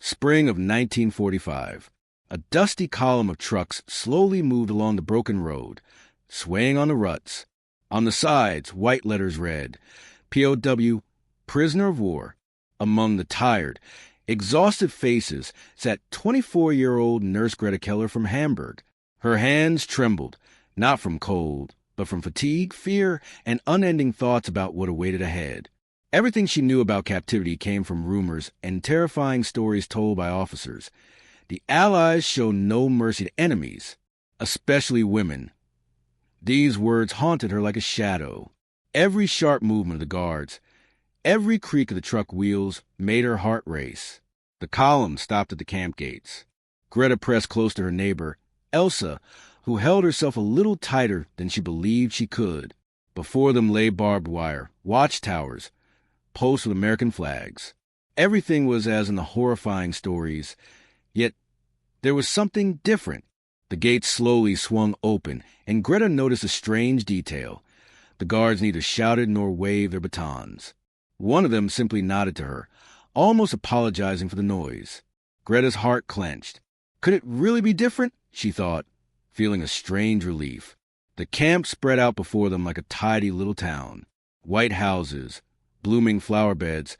Spring of 1945. A dusty column of trucks slowly moved along the broken road, swaying on the ruts. On the sides, white letters read, POW, prisoner of war. Among the tired, exhausted faces sat 24-year-old nurse Greta Keller from Hamburg. Her hands trembled, not from cold, but from fatigue, fear, and unending thoughts about what awaited ahead. Everything she knew about captivity came from rumors and terrifying stories told by officers. The Allies showed no mercy to enemies, especially women. These words haunted her like a shadow. Every sharp movement of the guards, every creak of the truck wheels made her heart race. The column stopped at the camp gates. Greta pressed close to her neighbor, Elsa, who held herself a little tighter than she believed she could. Before them lay barbed wire, watchtowers, posts with American flags. Everything was as in the horrifying stories, yet there was something different. The gates slowly swung open, and Greta noticed a strange detail. The guards neither shouted nor waved their batons. One of them simply nodded to her, almost apologizing for the noise. Greta's heart clenched. Could it really be different? She thought, feeling a strange relief. The camp spread out before them like a tidy little town. White houses, blooming flower beds,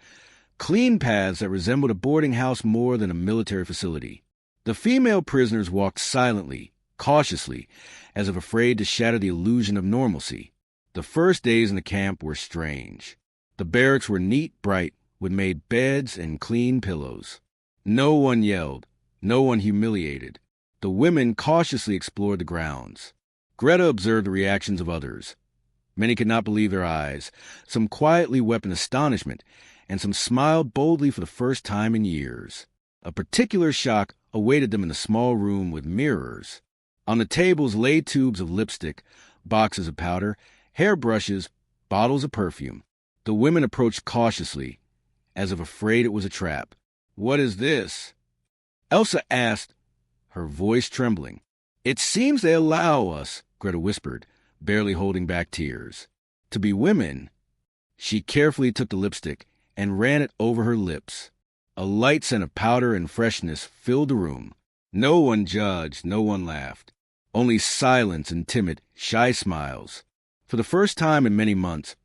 clean paths that resembled a boarding house more than a military facility. The female prisoners walked silently, cautiously, as if afraid to shatter the illusion of normalcy. The first days in the camp were strange. The barracks were neat, bright, with made beds and clean pillows. No one yelled, no one humiliated. The women cautiously explored the grounds. Greta observed the reactions of others. Many could not believe their eyes. Some quietly wept in astonishment, and some smiled boldly for the first time in years. A particular shock awaited them in the small room with mirrors. On the tables lay tubes of lipstick, boxes of powder, hairbrushes, bottles of perfume. The women approached cautiously, as if afraid it was a trap. "What is this?" Elsa asked, her voice trembling. "It seems they allow us," Greta whispered, barely holding back tears, "to be women." She carefully took the lipstick and ran it over her lips. A light scent of powder and freshness filled the room. No one judged, no one laughed. Only silence and timid, shy smiles. For the first time in many months,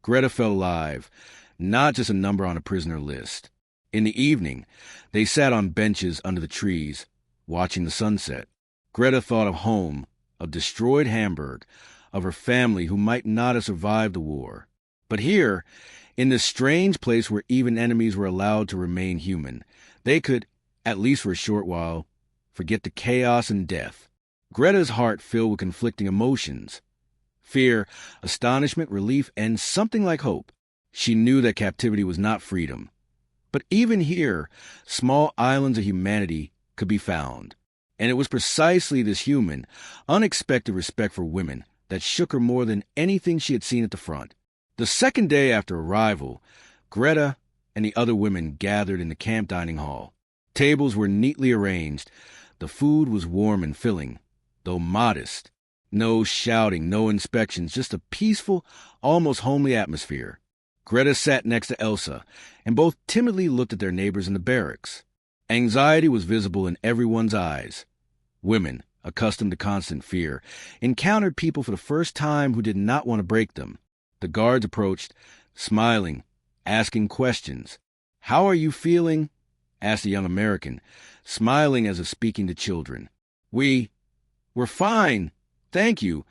Greta felt alive, not just a number on a prisoner list. In the evening, they sat on benches under the trees, watching the sunset. Greta thought of home, of destroyed Hamburg, of her family who might not have survived the war. But here, in this strange place where even enemies were allowed to remain human, they could, at least for a short while, forget the chaos and death. Greta's heart filled with conflicting emotions. Fear, astonishment, relief, and something like hope. She knew that captivity was not freedom. But even here, small islands of humanity could be found. And it was precisely this human, unexpected respect for women that shook her more than anything she had seen at the front. The second day after arrival, Greta and the other women gathered in the camp dining hall. Tables were neatly arranged. The food was warm and filling, though modest. No shouting, no inspections, just a peaceful, almost homely atmosphere. Greta sat next to Elsa, and both timidly looked at their neighbors in the barracks. Anxiety was visible in everyone's eyes. Women, accustomed to constant fear, encountered people for the first time who did not want to break them. The guards approached, smiling, asking questions. "How are you feeling?" asked a young American, smiling as if speaking to children. We're fine, thank you,"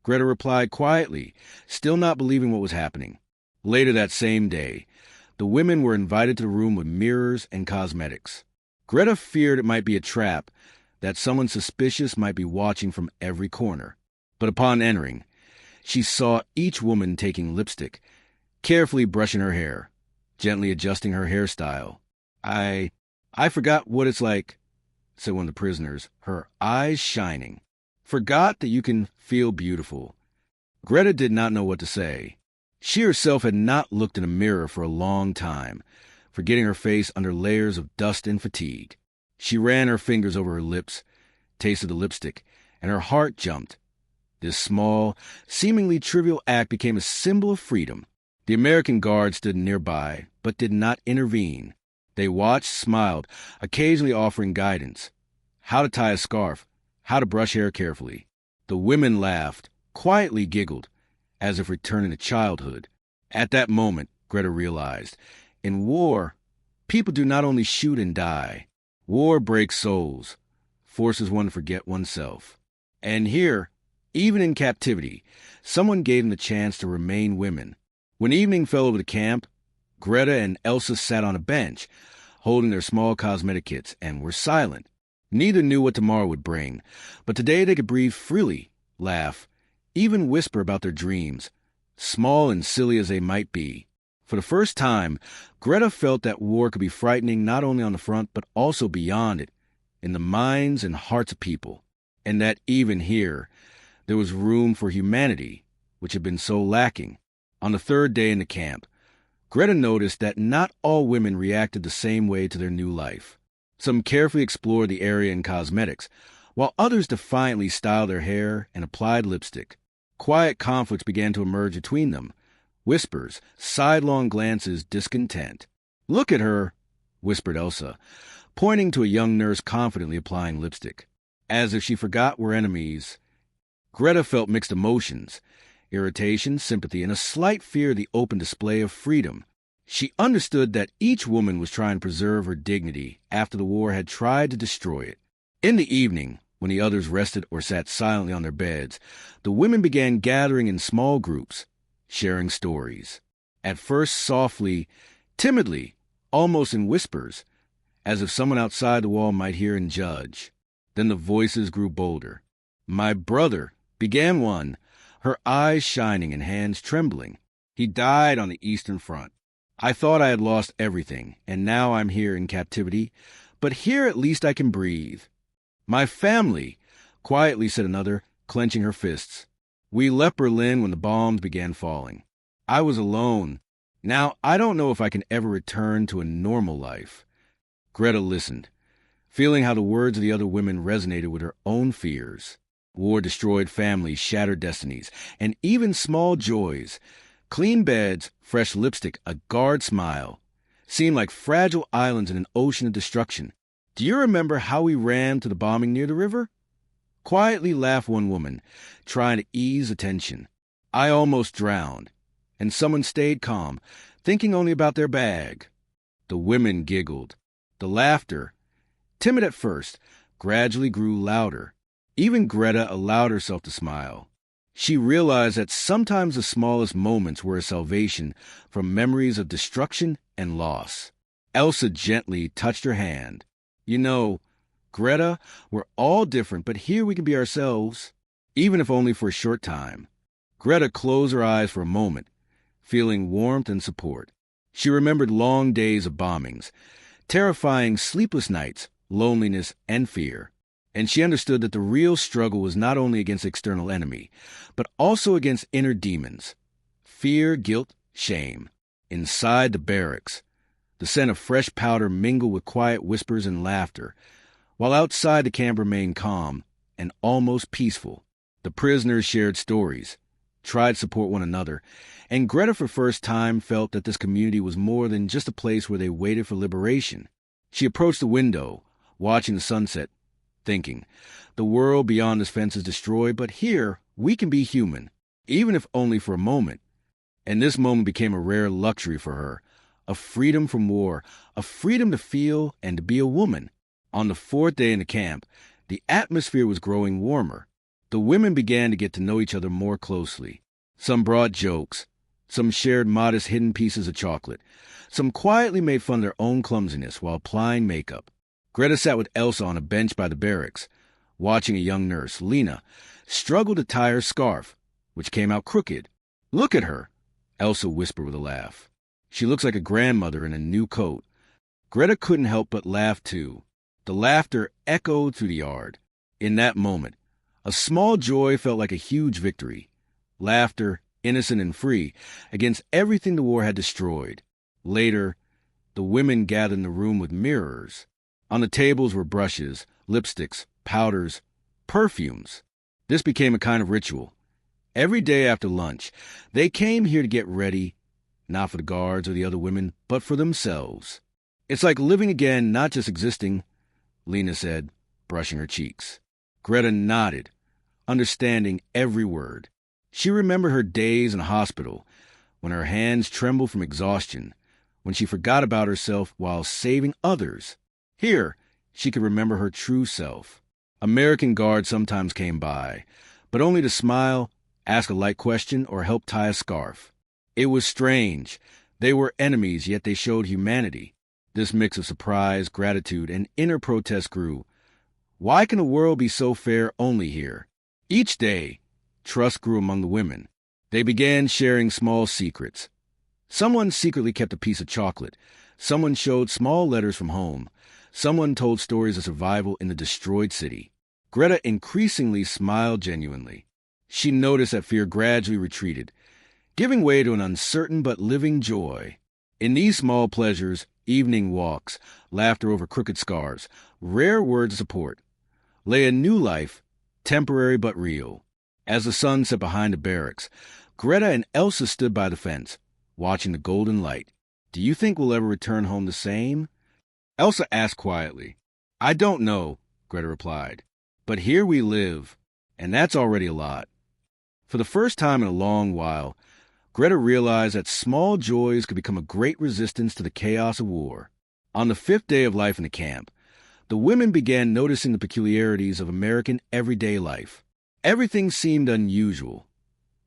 Greta replied quietly, still not believing what was happening. Later that same day, the women were invited to the room with mirrors and cosmetics. Greta feared it might be a trap, that someone suspicious might be watching from every corner. But upon entering, she saw each woman taking lipstick, carefully brushing her hair, gently adjusting her hairstyle. I forgot what it's like," said one of the prisoners, her eyes shining. "Forgot that you can feel beautiful." Greta did not know what to say. She herself had not looked in a mirror for a long time, forgetting her face under layers of dust and fatigue. She ran her fingers over her lips, tasted the lipstick, and her heart jumped. This small, seemingly trivial act became a symbol of freedom. The American guard stood nearby, but did not intervene. They watched, smiled, occasionally offering guidance. How to tie a scarf, how to brush hair carefully. The women laughed, quietly giggled, as if returning to childhood. At that moment, Greta realized, in war, people do not only shoot and die. War breaks souls, forces one to forget oneself. And here, even in captivity, someone gave them the chance to remain women. When evening fell over the camp, Greta and Elsa sat on a bench, holding their small cosmetic kits, and were silent. Neither knew what tomorrow would bring, but today they could breathe freely, laugh, even whisper about their dreams, small and silly as they might be. For the first time, Greta felt that war could be frightening not only on the front, but also beyond it, in the minds and hearts of people, and that even here, there was room for humanity, which had been so lacking. On the third day in the camp, Greta noticed that not all women reacted the same way to their new life. Some carefully explored the area in cosmetics, while others defiantly styled their hair and applied lipstick. Quiet conflicts began to emerge between them. Whispers, sidelong glances, discontent. "Look at her," whispered Elsa, pointing to a young nurse confidently applying lipstick. As if she forgot we're enemies, Greta felt mixed emotions, irritation, sympathy, and a slight fear of the open display of freedom. She understood that each woman was trying to preserve her dignity after the war had tried to destroy it. In the evening, when the others rested or sat silently on their beds, the women began gathering in small groups, sharing stories. At first softly, timidly, almost in whispers, as if someone outside the wall might hear and judge. Then the voices grew bolder. "My brother," began one, her eyes shining and hands trembling. "He died on the Eastern Front. I thought I had lost everything, and now I'm here in captivity, but here at least I can breathe." "My family," quietly said another, clenching her fists. "We left Berlin when the bombs began falling. I was alone. Now I don't know if I can ever return to a normal life." Greta listened, feeling how the words of the other women resonated with her own fears. War destroyed families, shattered destinies, and even small joys. Clean beds, fresh lipstick, a guard smile, seemed like fragile islands in an ocean of destruction. "Do you remember how we ran to the bombing near the river?" Quietly laughed one woman, trying to ease the tension. "I almost drowned." And someone stayed calm, thinking only about their bag. The women giggled. The laughter, timid at first, gradually grew louder. Even Greta allowed herself to smile. She realized that sometimes the smallest moments were a salvation from memories of destruction and loss. Elsa gently touched her hand. "You know, Greta, we're all different, but here we can be ourselves, even if only for a short time." Greta closed her eyes for a moment, feeling warmth and support. She remembered long days of bombings, terrifying sleepless nights, loneliness, and fear. And she understood that the real struggle was not only against the external enemy, but also against inner demons. Fear, guilt, shame. Inside the barracks, the scent of fresh powder mingled with quiet whispers and laughter, while outside the camp remained calm and almost peaceful. The prisoners shared stories, tried to support one another, and Greta for the first time felt that this community was more than just a place where they waited for liberation. She approached the window, watching the sunset, thinking, the world beyond this fence is destroyed, but here we can be human, even if only for a moment. And this moment became a rare luxury for her, a freedom from war, a freedom to feel and to be a woman. On the fourth day in the camp, the atmosphere was growing warmer. The women began to get to know each other more closely. Some brought jokes, some shared modest hidden pieces of chocolate, some quietly made fun of their own clumsiness while applying makeup. Greta sat with Elsa on a bench by the barracks, watching a young nurse, Lena, struggle to tie her scarf, which came out crooked. "Look at her," Elsa whispered with a laugh. "She looks like a grandmother in a new coat." Greta couldn't help but laugh too. The laughter echoed through the yard. In that moment, a small joy felt like a huge victory. Laughter, innocent and free, against everything the war had destroyed. Later, the women gathered in the room with mirrors. On the tables were brushes, lipsticks, powders, perfumes. This became a kind of ritual. Every day after lunch, they came here to get ready, not for the guards or the other women, but for themselves. It's like living again, not just existing, Lena said, brushing her cheeks. Greta nodded, understanding every word. She remembered her days in hospital, when her hands trembled from exhaustion, when she forgot about herself while saving others. Here, she could remember her true self. American guards sometimes came by, but only to smile, ask a light question, or help tie a scarf. It was strange. They were enemies, yet they showed humanity. This mix of surprise, gratitude, and inner protest grew. Why can the world be so fair only here? Each day, trust grew among the women. They began sharing small secrets. Someone secretly kept a piece of chocolate. Someone showed small letters from home. Someone told stories of survival in the destroyed city. Greta increasingly smiled genuinely. She noticed that fear gradually retreated, giving way to an uncertain but living joy. In these small pleasures, evening walks, laughter over crooked scarves, rare words of support, lay a new life, temporary but real. As the sun set behind the barracks, Greta and Elsa stood by the fence, watching the golden light. Do you think we'll ever return home the same? Elsa asked quietly. I don't know, Greta replied. But here we live, and that's already a lot. For the first time in a long while, Greta realized that small joys could become a great resistance to the chaos of war. On the 5th day of life in the camp, the women began noticing the peculiarities of American everyday life. Everything seemed unusual,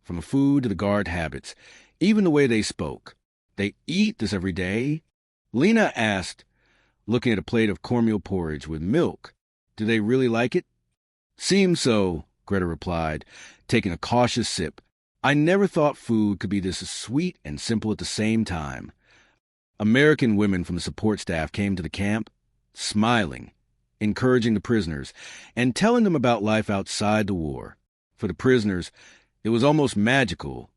from the food to the guard habits, even the way they spoke. They eat this every day? Lena asked, looking at a plate of cornmeal porridge with milk. Do they really like it? Seems so, Greta replied, taking a cautious sip. I never thought food could be this sweet and simple at the same time. American women from the support staff came to the camp, smiling, encouraging the prisoners, and telling them about life outside the war. For the prisoners, it was almost magical.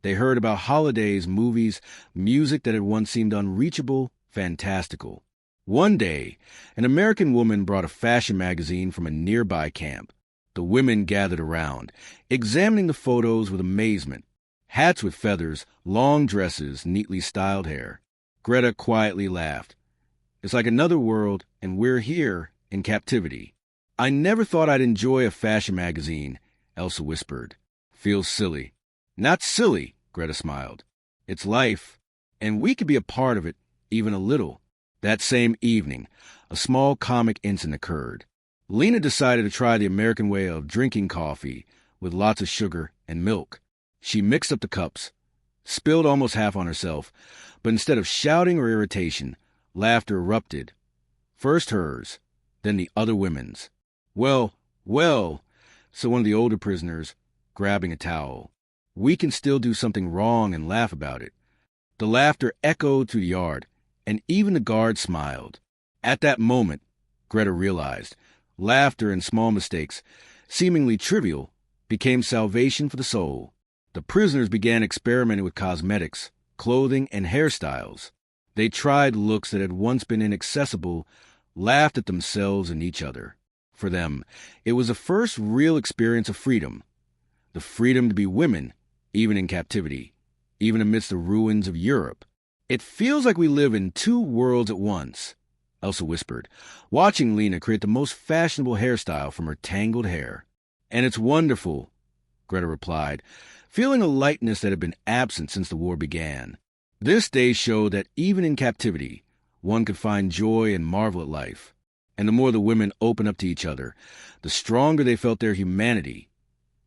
They heard about holidays, movies, music that had once seemed unreachable, fantastical. One day, an American woman brought a fashion magazine from a nearby camp. The women gathered around, examining the photos with amazement. Hats with feathers, long dresses, neatly styled hair. Greta quietly laughed. It's like another world, and we're here in captivity. I never thought I'd enjoy a fashion magazine, Elsa whispered. Feels silly. Not silly, Greta smiled. It's life, and we could be a part of it, even a little. That same evening, a small comic incident occurred. Lena decided to try the American way of drinking coffee with lots of sugar and milk. She mixed up the cups, spilled almost half on herself, but instead of shouting or irritation, laughter erupted. First hers, then the other women's. Well, said one of the older prisoners, grabbing a towel. We can still do something wrong and laugh about it. The laughter echoed through the yard, and even the guard smiled. At that moment, Greta realized, laughter and small mistakes, seemingly trivial, became salvation for the soul. The prisoners began experimenting with cosmetics, clothing, and hairstyles. They tried looks that had once been inaccessible, laughed at themselves and each other. For them, it was the first real experience of freedom. The freedom to be women, even in captivity, even amidst the ruins of Europe. It feels like we live in two worlds at once, Elsa whispered, watching Lena create the most fashionable hairstyle from her tangled hair. And it's wonderful, Greta replied, feeling a lightness that had been absent since the war began. This day showed that even in captivity, one could find joy and marvel at life. And the more the women opened up to each other, the stronger they felt their humanity,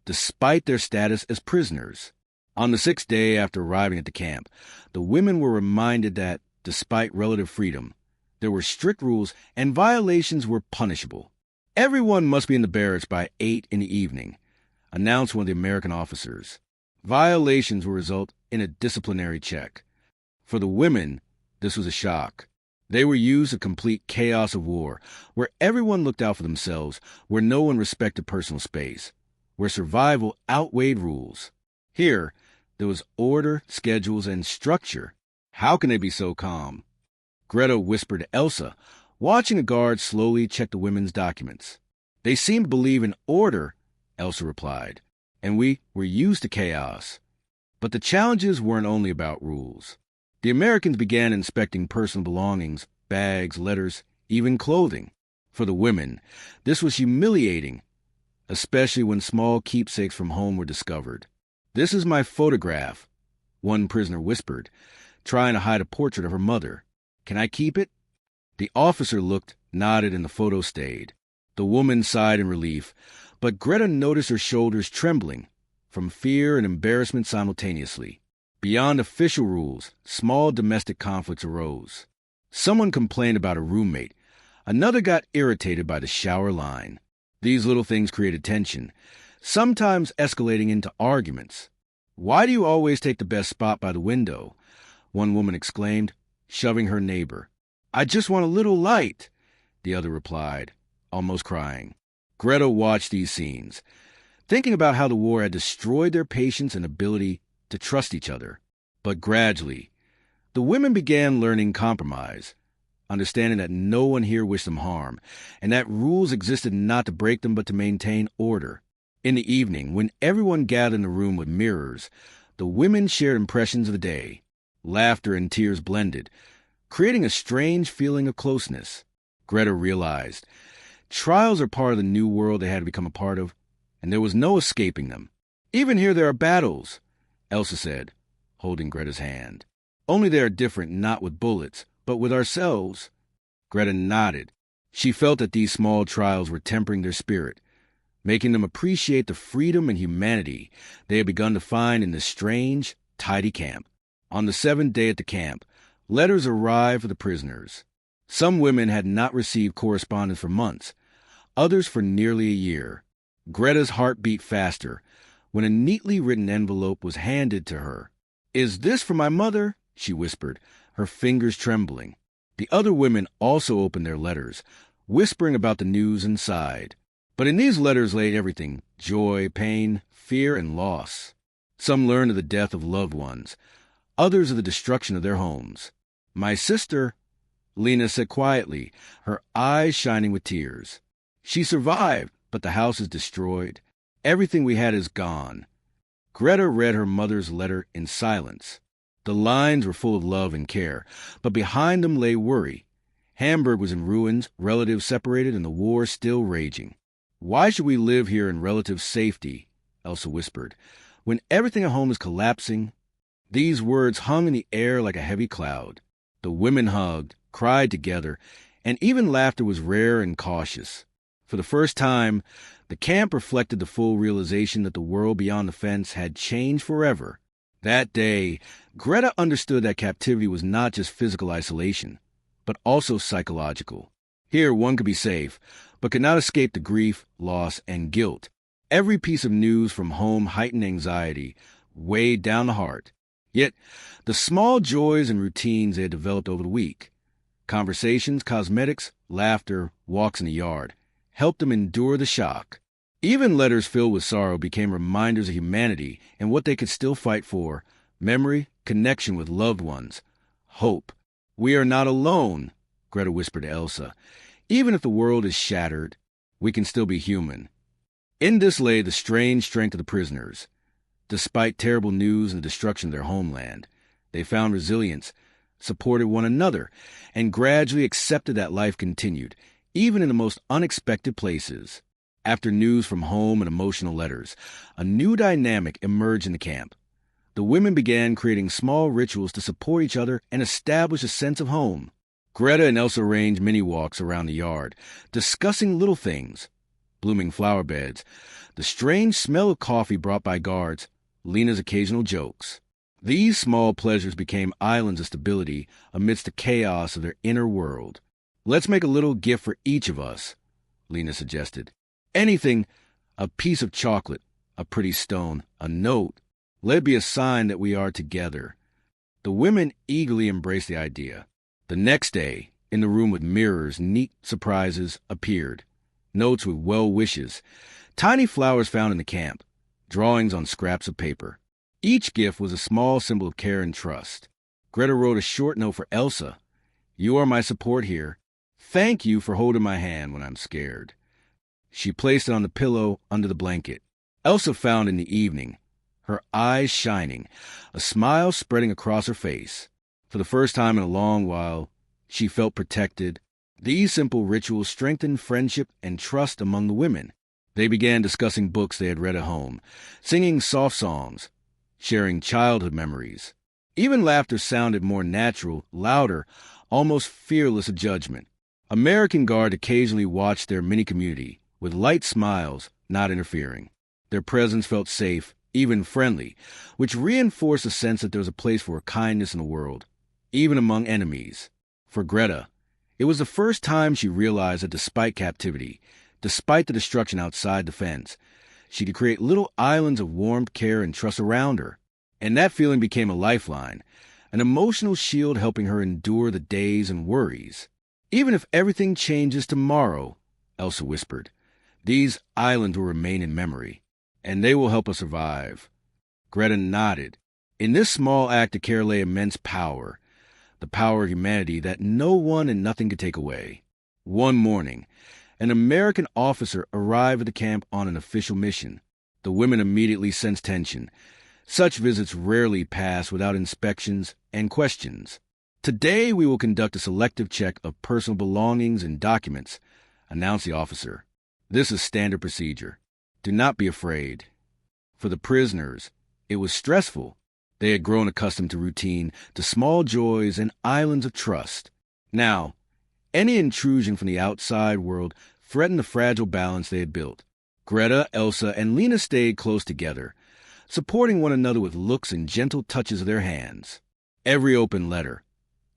despite their status as prisoners. On the 6th day after arriving at the camp, the women were reminded that, despite relative freedom, there were strict rules and violations were punishable. Everyone must be in the barracks by 8 in the evening, announced one of the American officers. Violations will result in a disciplinary check. For the women, this was a shock. They were used to complete chaos of war, where everyone looked out for themselves, where no one respected personal space, where survival outweighed rules. Here, there was order, schedules, and structure. How can they be so calm? Greta whispered to Elsa, watching a guard slowly check the women's documents. They seemed to believe in order, Elsa replied, and we were used to chaos. But the challenges weren't only about rules. The Americans began inspecting personal belongings bags, letters, even clothing. For the women, this was humiliating, especially when small keepsakes from home were discovered. "This is my photograph," one prisoner whispered, trying to hide a portrait of her mother. "Can I keep it?" The officer looked, nodded, and the photo stayed. The woman sighed in relief, but Greta noticed her shoulders trembling from fear and embarrassment simultaneously. Beyond official rules, small domestic conflicts arose. Someone complained about a roommate. Another got irritated by the shower line. These little things created tension, sometimes escalating into arguments. "Why do you always take the best spot by the window?" one woman exclaimed, shoving her neighbor. "I just want a little light," the other replied, almost crying. Greta watched these scenes, thinking about how the war had destroyed their patience and ability to trust each other. But gradually, the women began learning compromise, understanding that no one here wished them harm, and that rules existed not to break them but to maintain order. In the evening, when everyone gathered in the room with mirrors, the women shared impressions of the day. Laughter and tears blended, creating a strange feeling of closeness. Greta realized trials are part of the new world they had to become a part of, and there was no escaping them. "Even here there are battles," Elsa said, holding Greta's hand. "Only they are different, not with bullets, but with ourselves." Greta nodded. She felt that these small trials were tempering their spirit, making them appreciate the freedom and humanity they had begun to find in this strange, tidy camp. On the 7th day at the camp, letters arrived for the prisoners. Some women had not received correspondence for months, others for nearly a year. Greta's heart beat faster when a neatly written envelope was handed to her. "Is this for my mother?" she whispered, her fingers trembling. The other women also opened their letters, whispering about the news inside. But in these letters lay everything: joy, pain, fear, and loss. Some learned of the death of loved ones, others of the destruction of their homes. "My sister," Lena said quietly, her eyes shining with tears. "She survived, but the house is destroyed. Everything we had is gone." Greta read her mother's letter in silence. The lines were full of love and care, but behind them lay worry. Hamburg was in ruins, relatives separated, and the war still raging. "Why should we live here in relative safety?" Elsa whispered, "when everything at home is collapsing?" These words hung in the air like a heavy cloud. The women hugged, cried together, and even laughter was rare and cautious. For the first time, the camp reflected the full realization that the world beyond the fence had changed forever. That day, Greta understood that captivity was not just physical isolation, but also psychological. Here one could be safe, but could not escape the grief, loss, and guilt. Every piece of news from home heightened anxiety, weighed down the heart. Yet, the small joys and routines they had developed over the week, conversations, cosmetics, laughter, walks in the yard, helped them endure the shock. Even letters filled with sorrow became reminders of humanity and what they could still fight for: memory, connection with loved ones, hope. "We are not alone," Greta whispered to Elsa. "Even if the world is shattered, we can still be human." In this lay the strange strength of the prisoners. Despite terrible news and the destruction of their homeland, they found resilience, supported one another, and gradually accepted that life continued, even in the most unexpected places. After news from home and emotional letters, a new dynamic emerged in the camp. The women began creating small rituals to support each other and establish a sense of home. Greta and Elsa arranged mini-walks around the yard, discussing little things: blooming flower beds, the strange smell of coffee brought by guards, Lena's occasional jokes. These small pleasures became islands of stability amidst the chaos of their inner world. "Let's make a little gift for each of us," Lena suggested. "Anything, a piece of chocolate, a pretty stone, a note. Let it be a sign that we are together." The women eagerly embraced the idea. The next day, in the room with mirrors, neat surprises appeared. Notes with well wishes, tiny flowers found in the camp, drawings on scraps of paper. Each gift was a small symbol of care and trust. Greta wrote a short note for Elsa. "You are my support here. Thank you for holding my hand when I'm scared." She placed it on the pillow under the blanket. Elsa found in the evening, her eyes shining, a smile spreading across her face. For the first time in a long while, She felt protected. These simple rituals strengthened friendship and trust among the women. They began discussing books they had read at home, singing soft songs, sharing childhood memories. Even laughter sounded more natural, louder, almost fearless of judgment. American Guard occasionally watched their mini-community, with light smiles, not interfering. Their presence felt safe, even friendly, which reinforced a sense that there was a place for kindness in the world, even among enemies. For Greta, it was the first time she realized that despite captivity, despite the destruction outside the fence, she could create little islands of warmth, care, and trust around her. And that feeling became a lifeline, an emotional shield helping her endure the days and worries. Even if everything changes tomorrow, Elsa whispered, these islands will remain in memory, and they will help us survive. Greta nodded. In this small act of care lay immense power, the power of humanity that no one and nothing could take away. One morning, an American officer arrived at the camp on an official mission. The women immediately sensed tension. Such visits rarely pass without inspections and questions. Today we will conduct a selective check of personal belongings and documents, announced the officer. This is standard procedure. Do not be afraid. For the prisoners, it was stressful. They had grown accustomed to routine, to small joys and islands of trust. Now, any intrusion from the outside world threatened the fragile balance they had built. Greta, Elsa, and Lena stayed close together, supporting one another with looks and gentle touches of their hands. Every open letter,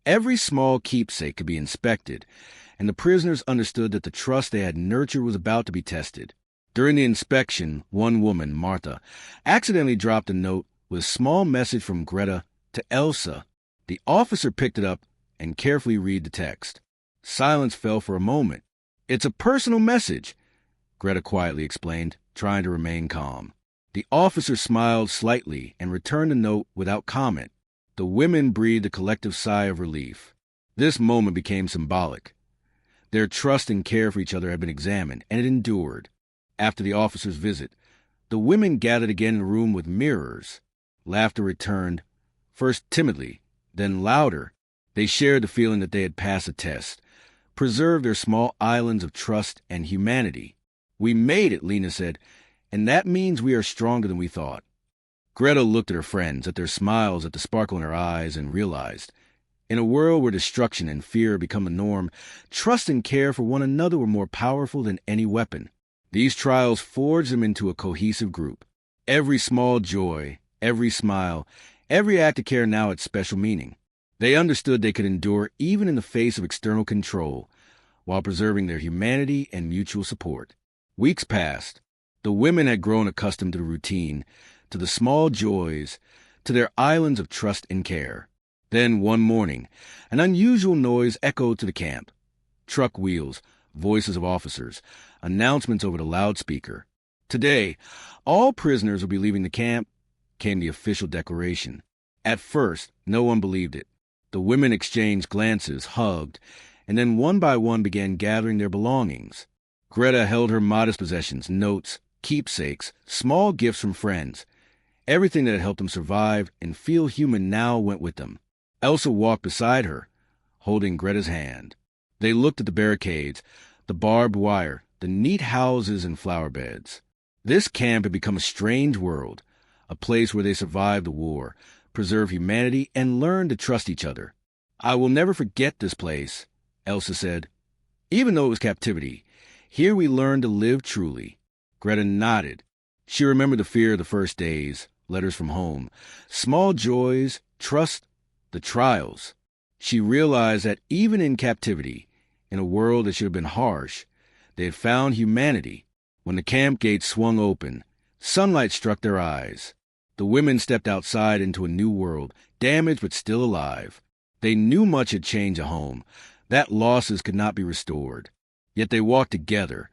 every small keepsake could be inspected, and the prisoners understood that the trust they had nurtured was about to be tested. During the inspection, one woman, Martha, accidentally dropped a note with a small message from Greta to Elsa. The officer picked it up and carefully read the text. Silence fell for a moment. It's a personal message, Greta quietly explained, trying to remain calm. The officer smiled slightly and returned the note without comment. The women breathed a collective sigh of relief. This moment became symbolic. Their trust and care for each other had been examined, and it endured. After the officer's visit, the women gathered again in a room with mirrors. Laughter returned, first timidly, then louder. They shared the feeling that they had passed a test, preserved their small islands of trust and humanity. We made it, Lena said, and that means we are stronger than we thought. Greta looked at her friends, at their smiles, at the sparkle in her eyes, and realized, in a world where destruction and fear become the norm, trust and care for one another were more powerful than any weapon. These trials forged them into a cohesive group. Every small joy, every smile, every act of care now had special meaning. They understood they could endure even in the face of external control, while preserving their humanity and mutual support. Weeks passed. The women had grown accustomed to the routine, to the small joys, to their islands of trust and care. Then one morning, an unusual noise echoed to the camp. Truck wheels, voices of officers, announcements over the loudspeaker. Today, all prisoners will be leaving the camp, came the official declaration. At first, no one believed it. The women exchanged glances, hugged, and then one by one began gathering their belongings. Greta held her modest possessions, notes, keepsakes, small gifts from friends. Everything that had helped them survive and feel human now went with them. Elsa walked beside her, holding Greta's hand. They looked at the barricades, the barbed wire, the neat houses and flower beds. This camp had become a strange world, a place where they survived the war, preserved humanity, and learned to trust each other. I will never forget this place, Elsa said. Even though it was captivity, here we learned to live truly. Greta nodded. She remembered the fear of the first days, letters from home, small joys, trust, the trials. She realized that even in captivity, in a world that should have been harsh, they had found humanity. When the camp gates swung open, sunlight struck their eyes. The women stepped outside into a new world, damaged but still alive. They knew much had changed at home, that losses could not be restored. Yet they walked together,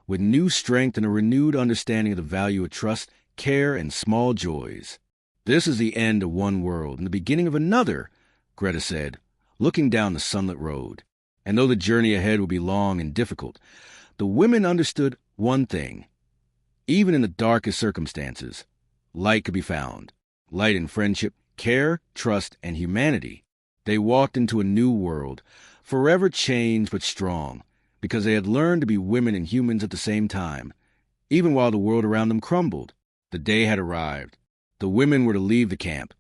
with new strength and a renewed understanding of the value of trust, care, and small joys. This is the end of one world and the beginning of another, Greta said, looking down the sunlit road. And though the journey ahead would be long and difficult, the women understood one thing. Even in the darkest circumstances, light could be found. Light in friendship, care, trust, and humanity. They walked into a new world, forever changed but strong, because they had learned to be women and humans at the same time. Even while the world around them crumbled, the day had arrived. The women were to leave the camp,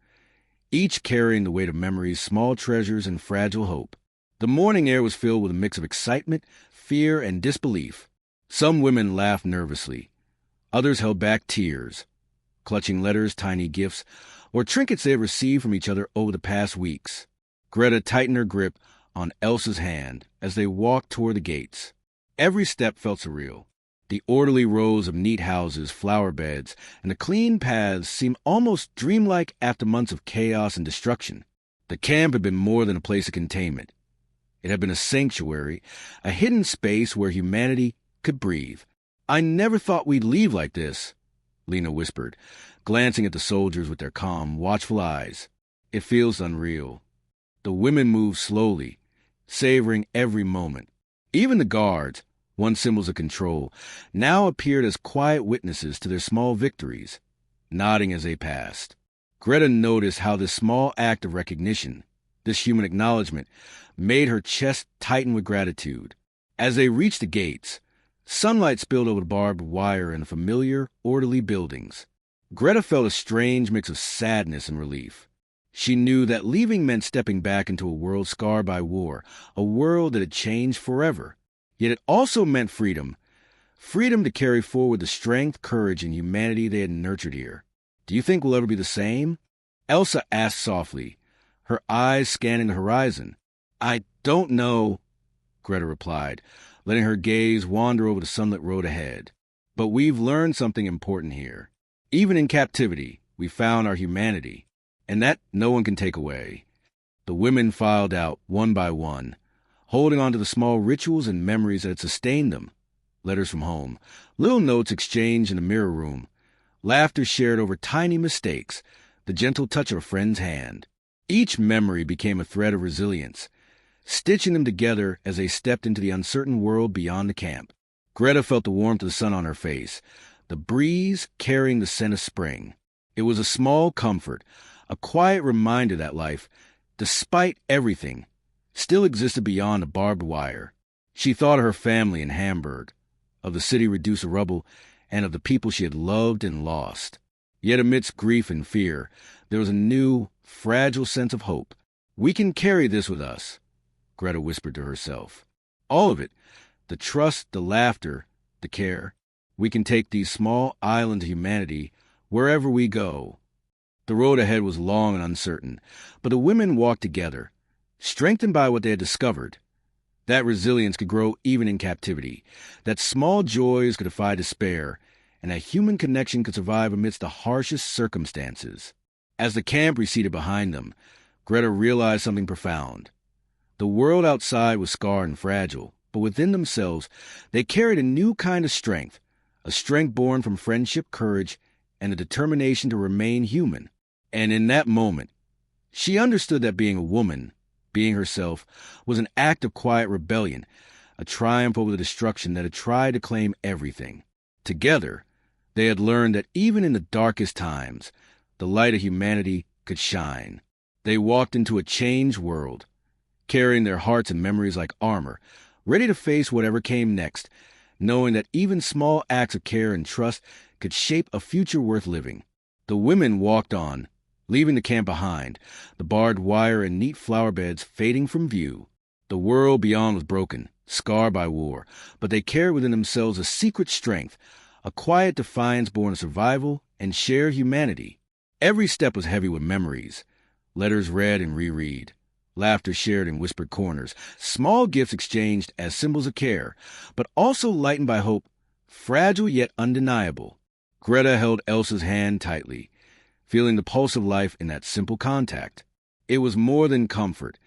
each carrying the weight of memories, small treasures, and fragile hope. The morning air was filled with a mix of excitement, fear, and disbelief. Some women laughed nervously. Others held back tears, clutching letters, tiny gifts, or trinkets they had received from each other over the past weeks. Greta tightened her grip on Elsa's hand as they walked toward the gates. Every step felt surreal. The orderly rows of neat houses, flower beds, and the clean paths seemed almost dreamlike after months of chaos and destruction. The camp had been more than a place of containment. It had been a sanctuary, a hidden space where humanity could breathe. "I never thought we'd leave like this," Lena whispered, glancing at the soldiers with their calm, watchful eyes. "It feels unreal." The women moved slowly, savoring every moment. Even the guards, once symbols of control, now appeared as quiet witnesses to their small victories, nodding as they passed. Greta noticed how this small act of recognition, this human acknowledgement, made her chest tighten with gratitude. As they reached the gates, sunlight spilled over the barbed wire in the familiar, orderly buildings. Greta felt a strange mix of sadness and relief. She knew that leaving meant stepping back into a world scarred by war, a world that had changed forever. Yet it also meant freedom. Freedom to carry forward the strength, courage, and humanity they had nurtured here. "Do you think we'll ever be the same?" Elsa asked softly, her eyes scanning the horizon. "I don't know," Greta replied, letting her gaze wander over the sunlit road ahead. "But we've learned something important here. Even in captivity, we found our humanity, and that no one can take away." The women filed out, one by one, holding on to the small rituals and memories that had sustained them. Letters from home, little notes exchanged in the mirror room, laughter shared over tiny mistakes, the gentle touch of a friend's hand. Each memory became a thread of resilience, stitching them together as they stepped into the uncertain world beyond the camp. Greta felt the warmth of the sun on her face, the breeze carrying the scent of spring. It was a small comfort, a quiet reminder that life, despite everything, still existed beyond the barbed wire. She thought of her family in Hamburg, of the city reduced to rubble, and of the people she had loved and lost. Yet amidst grief and fear, there was a new, fragile sense of hope. "We can carry this with us," Greta whispered to herself. "All of it, the trust, the laughter, the care. We can take these small islands of humanity wherever we go." The road ahead was long and uncertain, but the women walked together, strengthened by what they had discovered. That resilience could grow even in captivity, that small joys could defy despair, and that human connection could survive amidst the harshest circumstances. As the camp receded behind them, Greta realized something profound. The world outside was scarred and fragile, but within themselves they carried a new kind of strength, a strength born from friendship, courage, and the determination to remain human. And in that moment, she understood that being a woman, being herself, was an act of quiet rebellion, a triumph over the destruction that had tried to claim everything. Together, they had learned that even in the darkest times, the light of humanity could shine. They walked into a changed world, carrying their hearts and memories like armor, ready to face whatever came next, knowing that even small acts of care and trust could shape a future worth living. The women walked on, leaving the camp behind, the barbed wire and neat flower beds fading from view. The world beyond was broken, scarred by war, but they carried within themselves a secret strength, a quiet defiance born of survival and shared humanity. Every step was heavy with memories, letters read and reread, laughter shared in whispered corners, small gifts exchanged as symbols of care, but also lightened by hope, fragile yet undeniable. Greta held Elsa's hand tightly, feeling the pulse of life in that simple contact. It was more than comfort.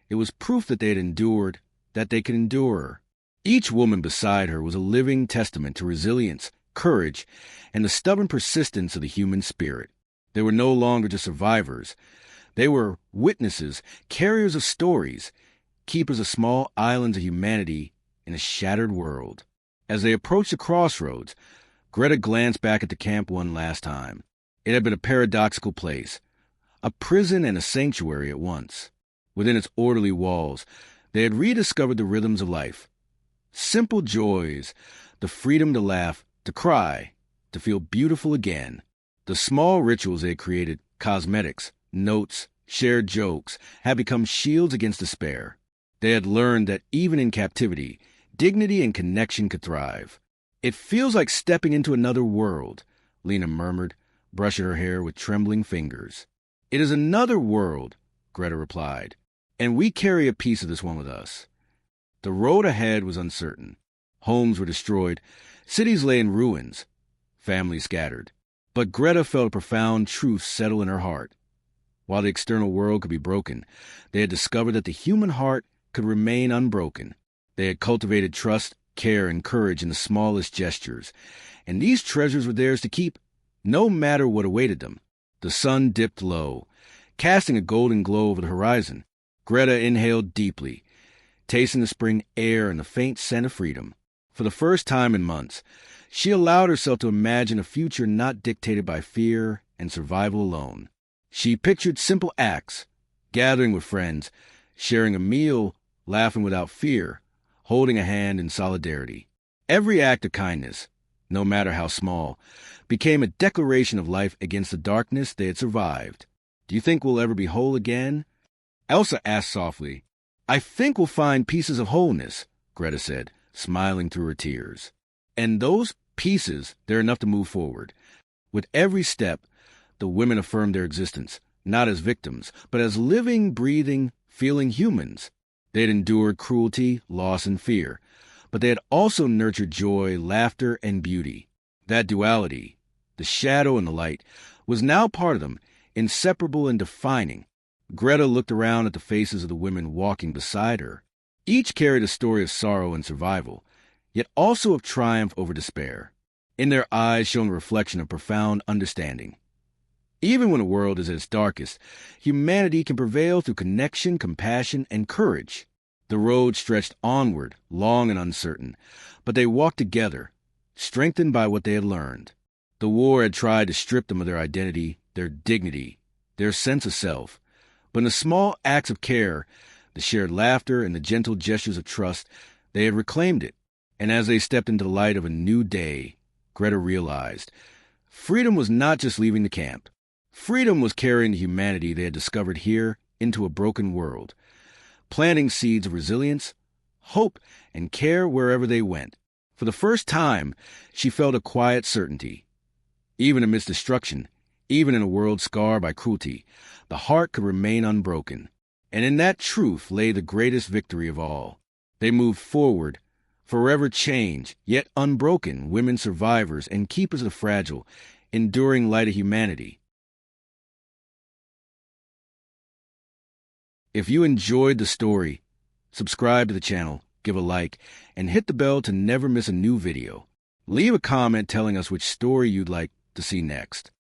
It was proof that they had endured, that they could endure. Each woman beside her was a living testament to resilience, courage, and the stubborn persistence of the human spirit. They were no longer just survivors. They were witnesses, carriers of stories, keepers of small islands of humanity in a shattered world. As they approached the crossroads, Greta glanced back at the camp one last time. It had been a paradoxical place, a prison and a sanctuary at once. Within its orderly walls, They had rediscovered the rhythms of life. Simple joys, the freedom to laugh, to cry, to feel beautiful again. The small rituals they had created, cosmetics, notes, shared jokes, had become shields against despair. They had learned that even in captivity, dignity and connection could thrive. "It feels like stepping into another world," Lena murmured, brushing her hair with trembling fingers. "It is another world," Greta replied, "and we carry a piece of this one with us." The road ahead was uncertain. Homes were destroyed. Cities lay in ruins. Families scattered. But Greta felt a profound truth settle in her heart. While the external world could be broken, they had discovered that the human heart could remain unbroken. They had cultivated trust, care, and courage in the smallest gestures, and these treasures were theirs to keep, no matter what awaited them. The sun dipped low, casting a golden glow over the horizon. Greta inhaled deeply, tasting the spring air and the faint scent of freedom. For the first time in months, she allowed herself to imagine a future not dictated by fear and survival alone. She pictured simple acts, gathering with friends, sharing a meal, laughing without fear, holding a hand in solidarity. Every act of kindness, no matter how small, became a declaration of life against the darkness they had survived. "Do you think we'll ever be whole again?" Elsa asked softly. "I think we'll find pieces of wholeness," Greta said, smiling through her tears. "And those pieces, they're enough to move forward." With every step, the women affirmed their existence, not as victims, but as living, breathing, feeling humans. They had endured cruelty, loss, and fear, but they had also nurtured joy, laughter, and beauty. That duality, the shadow and the light, was now part of them, inseparable and defining. Greta looked around at the faces of the women walking beside her. Each carried a story of sorrow and survival, yet also of triumph over despair. In their eyes shone a reflection of profound understanding. Even when the world is at its darkest, humanity can prevail through connection, compassion, and courage. The road stretched onward, long and uncertain, but they walked together, strengthened by what they had learned. The war had tried to strip them of their identity, their dignity, their sense of self. But in the small acts of care, the shared laughter, and the gentle gestures of trust, they had reclaimed it. And as they stepped into the light of a new day, Greta realized freedom was not just leaving the camp. Freedom was carrying the humanity they had discovered here into a broken world, planting seeds of resilience, hope, and care wherever they went. For the first time, she felt a quiet certainty. Even amidst destruction, even in a world scarred by cruelty, the heart could remain unbroken. And in that truth lay the greatest victory of all. They moved forward, forever changed, yet unbroken, women survivors and keepers of the fragile, enduring light of humanity. If you enjoyed the story, subscribe to the channel, give a like, and hit the bell to never miss a new video. Leave a comment telling us which story you'd like to see next.